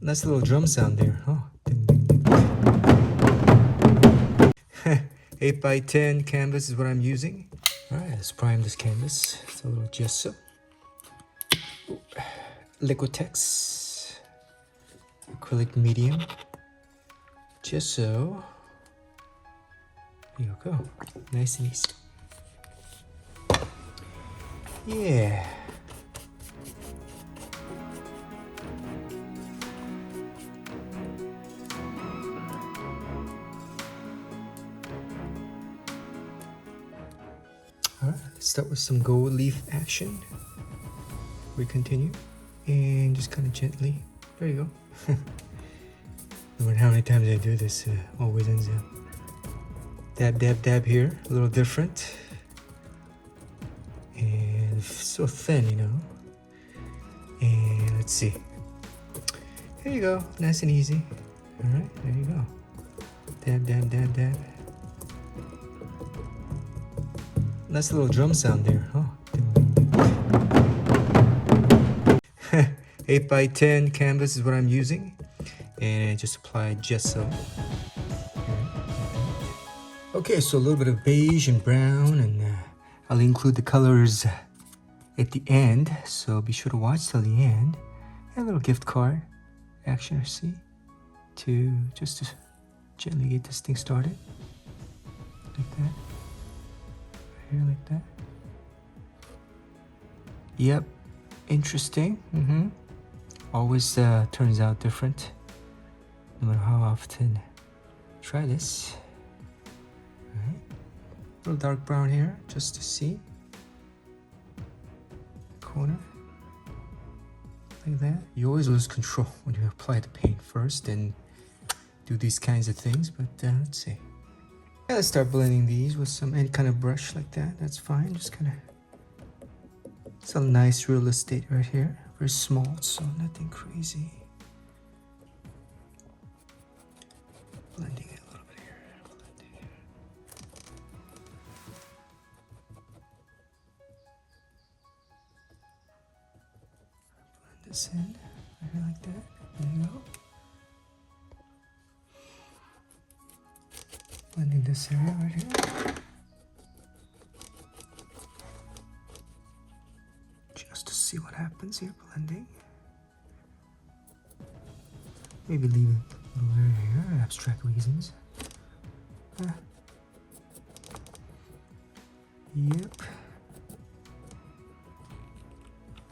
Nice little drum sound there, huh? Ding, ding, ding. 8x10 canvas is what I'm using. All right, let's prime this canvas. It's a little gesso. Liquitex. Acrylic medium. Gesso. There you go. Nice and easy. Yeah. All right, let's start with some gold leaf action. We continue and just kind of gently. There you go. No matter how many times I do this, always ends up. Dab, dab, dab here. A little different. And so thin, you know. And let's see. There you go. Nice and easy. All right, there you go. Dab, dab, dab, dab. Nice little drum sound there, huh? 8x10 canvas is what I'm using, and I just applied gesso. Okay, so a little bit of beige and brown, and I'll include the colors at the end, so be sure to watch till the end. And a little gift card, action, see, to gently get this thing started, like that. Here like that. Yep, interesting. Always turns out different, no matter how often. Try this. All right. A little dark brown here, just to see. Corner. Like that. You always lose control when you apply the paint first and do these kinds of things, but let's see. Yeah, let's start blending these with any kind of brush like that. That's fine. Just kind of. It's a nice real estate right here. Very small, so nothing crazy. Blending it a little bit here. Blending it. Blend this in right here like that. There you go. Blending this area right here. Just to see what happens here, blending. Maybe leave a little area here, abstract reasons. Yep.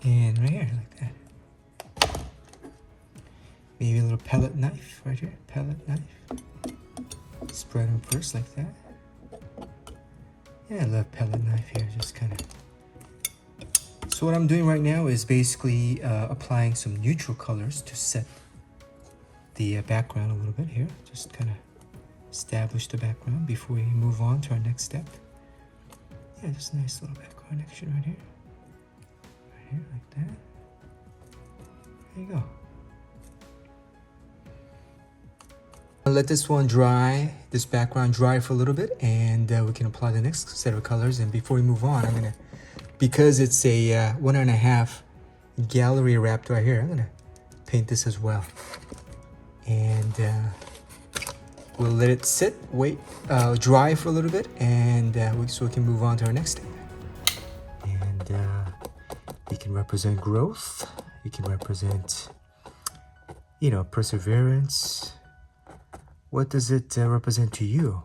And right here, like that. Maybe a little palette knife right here, palette knife. Spread them first like that. Yeah, I love palette knife here, just kind of. So what I'm doing right now is basically applying some neutral colors to set the background a little bit here. Just kind of establish the background before we move on to our next step. Yeah, just a nice little background action right here. Right here, like that. There you go. Let this one dry, this background dry for a little bit, and we can apply the next set of colors. And before we move on, I'm gonna, because it's a 1.5 gallery wrapped right here, I'm gonna paint this as well. And we'll let it sit, wait, dry for a little bit, and so we can move on to our next step. And you can represent growth, you can represent, you know, perseverance. What does it represent to you?